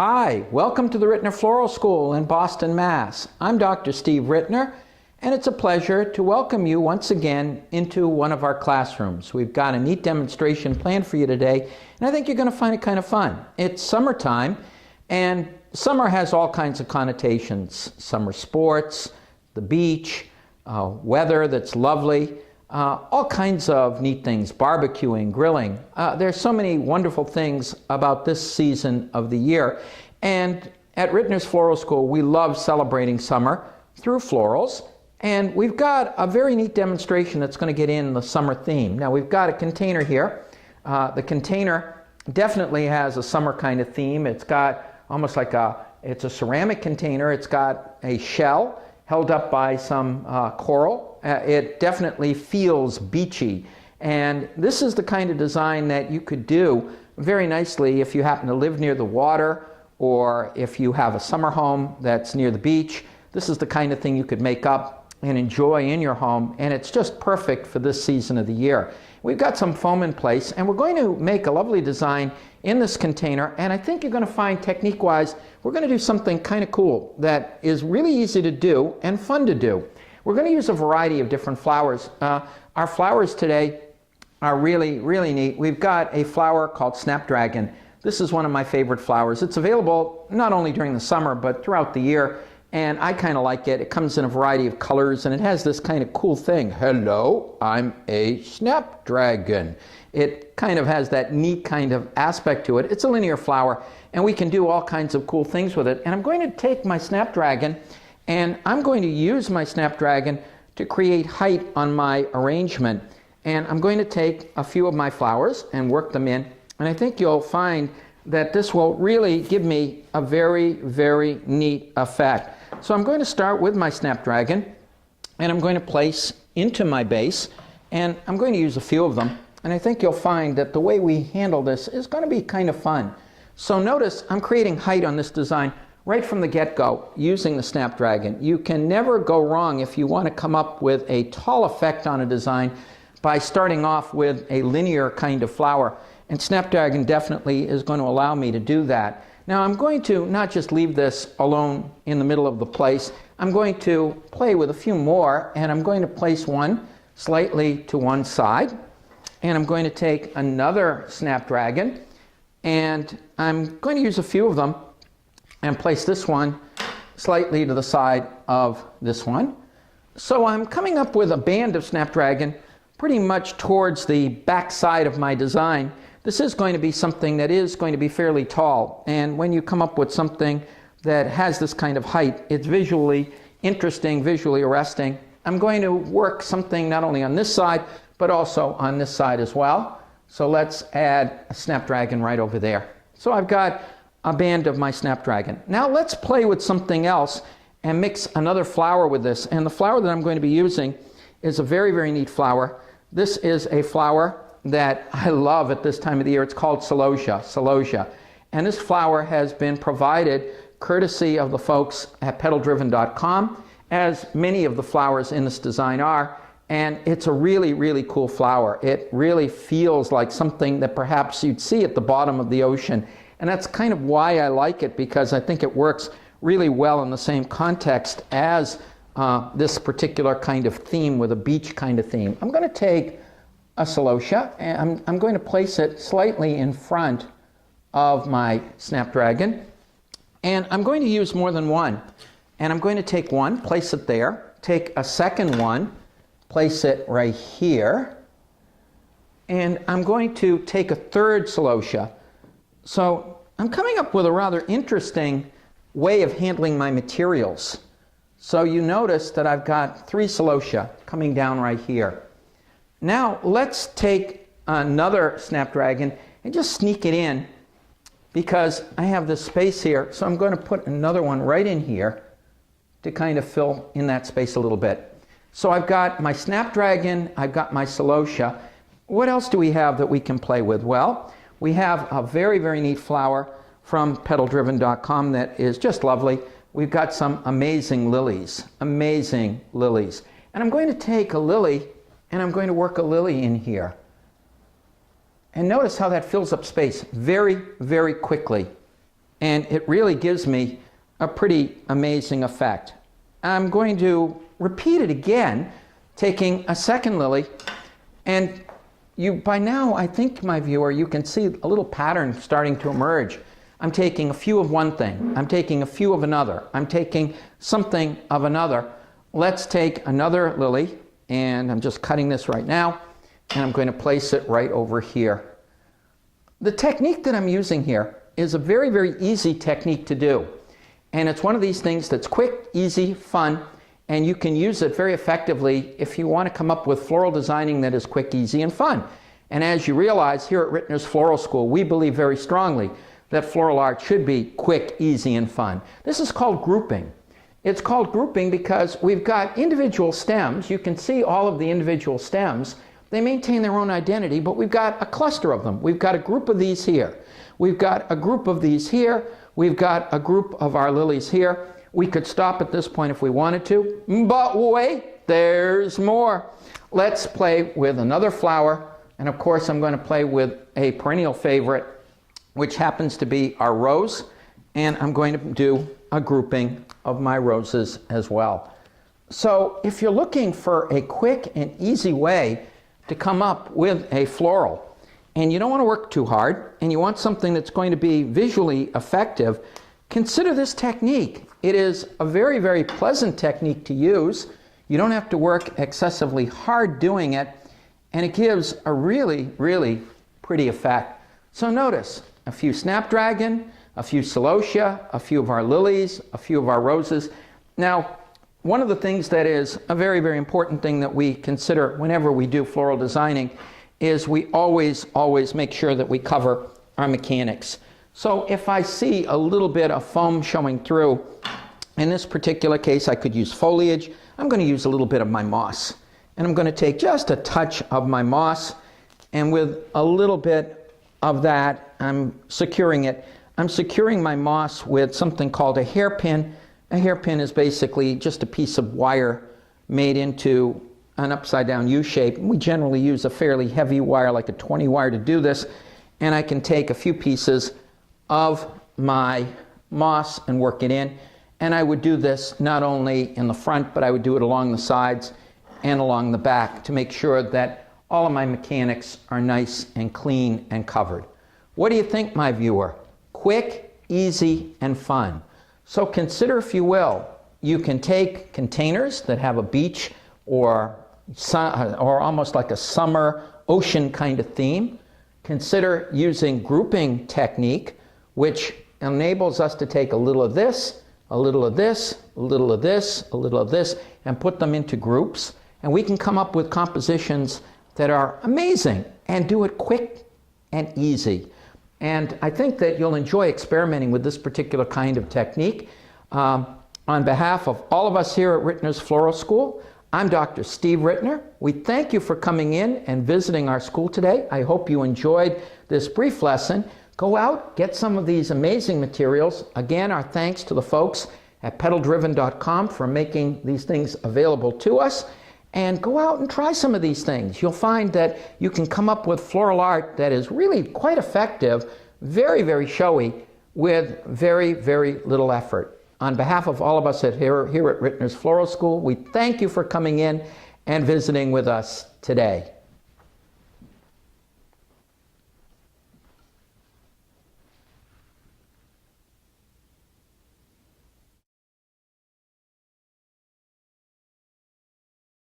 Hi, welcome to the Rittner Floral School in Boston, Mass. I'm Dr. Steve Rittner, and it's a pleasure to welcome you once again into one of our classrooms. We've got a neat demonstration planned for you today, and I think you're going to find it kind of fun. It's summertime, and summer has all kinds of connotations. Summer sports, the beach, weather that's lovely, all kinds of neat things, barbecuing, grilling. There's so many wonderful things about this season of the year. And at Rittners Floral School, we love celebrating summer through florals. And we've got a very neat demonstration that's going to get in the summer theme. Now, we've got a container here. The container definitely has a summer kind of theme. It's got almost like it's a ceramic container. It's got a shell held up by some coral. It definitely feels beachy, and this is the kind of design that you could do very nicely if you happen to live near the water or if you have a summer home that's near the beach. This is the kind of thing you could make up and enjoy in your home, and it's just perfect for this season of the year. We've got some foam in place, and we're going to make a lovely design in this container, and I think you're going to find technique-wise we're going to do something kind of cool that is really easy to do and fun to do. We're going to use a variety of different flowers. Our flowers today are really, really neat. We've got a flower called Snapdragon. This is one of my favorite flowers. It's available not only during the summer but throughout the year, and I kind of like it. It comes in a variety of colors, and it has this kind of cool thing. Hello, I'm a snapdragon. It kind of has that neat kind of aspect to it. It's a linear flower, and we can do all kinds of cool things with it. And I'm going to take my snapdragon, and I'm going to use my snapdragon to create height on my arrangement. And I'm going to take a few of my flowers and work them in, and I think you'll find that this will really give me a very, very neat effect. So I'm going to start with my snapdragon, and I'm going to place into my base, and I'm going to use a few of them, and I think you'll find that the way we handle this is going to be kind of fun. So notice I'm creating height on this design right from the get-go using the snapdragon. You can never go wrong if you want to come up with a tall effect on a design by starting off with a linear kind of flower, and snapdragon definitely is going to allow me to do that. Now I'm going to not just leave this alone in the middle of the place. I'm going to play with a few more, and I'm going to place one slightly to one side, and I'm going to take another snapdragon, and I'm going to use a few of them and place this one slightly to the side of this one. So I'm coming up with a band of snapdragon pretty much towards the back side of my design. This is going to be something that is going to be fairly tall, and when you come up with something that has this kind of height, it's visually interesting, visually arresting. I'm going to work something not only on this side but also on this side as well. So let's add a snapdragon right over there. So I've got a band of my snapdragon. Now let's play with something else and mix another flower with this, and the flower that I'm going to be using is a very, very neat flower. This is a flower that I love at this time of the year. It's called celosia. And this flower has been provided courtesy of the folks at petaldriven.com, as many of the flowers in this design are. And it's a really, really cool flower. It really feels like something that perhaps you'd see at the bottom of the ocean. And that's kind of why I like it, because I think it works really well in the same context as this particular kind of theme, with a beach kind of theme. I'm going to take a celosia, and I'm going to place it slightly in front of my snapdragon, and I'm going to use more than one. And I'm going to take one, place it there, take a second one, place it right here, and I'm going to take a third celosia. So I'm coming up with a rather interesting way of handling my materials. So you notice that I've got three celosia coming down right here. Now let's take another snapdragon and just sneak it in, because I have this space here. So I'm going to put another one right in here to kind of fill in that space a little bit. So I've got my snapdragon, I've got my celosia. What else do we have that we can play with? Well, we have a very, very neat flower from petaldriven.com that is just lovely. We've got some amazing lilies. And I'm going to take a lily, and I'm going to work a lily in here. And notice how that fills up space very, very quickly. and it really gives me a pretty amazing effect. I'm going to repeat it again, taking a second lily, and by now, I think, my viewer, you can see a little pattern starting to emerge. I'm taking a few of one thing, I'm taking a few of another, I'm taking something of another. Let's take another lily, and I'm just cutting this right now, and I'm going to place it right over here. The technique that I'm using here is a very, very easy technique to do. And it's one of these things that's quick, easy, fun, and you can use it very effectively if you want to come up with floral designing that is quick, easy, and fun. And as you realize, here at Rittners Floral School, we believe very strongly that floral art should be quick, easy, and fun. This is called grouping. It's called grouping because we've got individual stems. You can see all of the individual stems. They maintain their own identity, but we've got a cluster of them. We've got a group of these here. We've got a group of these here. We've got a group of our lilies here. We could stop at this point if we wanted to, but wait, there's more. Let's play with another flower, and of course I'm going to play with a perennial favorite, which happens to be our rose, and I'm going to do a grouping of my roses as well. So if you're looking for a quick and easy way to come up with a floral, and you don't want to work too hard, and you want something that's going to be visually effective, consider this technique. It is a very, very pleasant technique to use. You don't have to work excessively hard doing it, and it gives a really, really pretty effect. So notice a few snapdragon, a few celosia, a few of our lilies, a few of our roses. Now, one of the things that is a very, very important thing that we consider whenever we do floral designing is we always make sure that we cover our mechanics. So if I see a little bit of foam showing through, in this particular case I could use foliage. I'm going to use a little bit of my moss. And I'm going to take just a touch of my moss, and with a little bit of that, I'm securing it. I'm securing my moss with something called a hairpin. A hairpin is basically just a piece of wire made into an upside down U shape. We generally use a fairly heavy wire, like a 20 wire, to do this. And I can take a few pieces of my moss and work it in. And I would do this not only in the front, but I would do it along the sides and along the back to make sure that all of my mechanics are nice and clean and covered. What do you think, my viewer? Quick, easy, and fun. So consider, if you will, you can take containers that have a beach or almost like a summer ocean kind of theme. Consider using grouping technique, which enables us to take a little of this, a little of this, a little of this, a little of this, and put them into groups. And we can come up with compositions that are amazing and do it quick and easy. And I think that you'll enjoy experimenting with this particular kind of technique. On behalf of all of us here at Rittners Floral School, I'm Dr. Steve Rittner. We thank you for coming in and visiting our school today. I hope you enjoyed this brief lesson. Go out, get some of these amazing materials. Again, our thanks to the folks at pedaldriven.com for making these things available to us. And go out and try some of these things. You'll find that you can come up with floral art that is really quite effective, very, very showy, with very, very little effort. On behalf of all of us here at Rittners Floral School, we thank you for coming in and visiting with us today.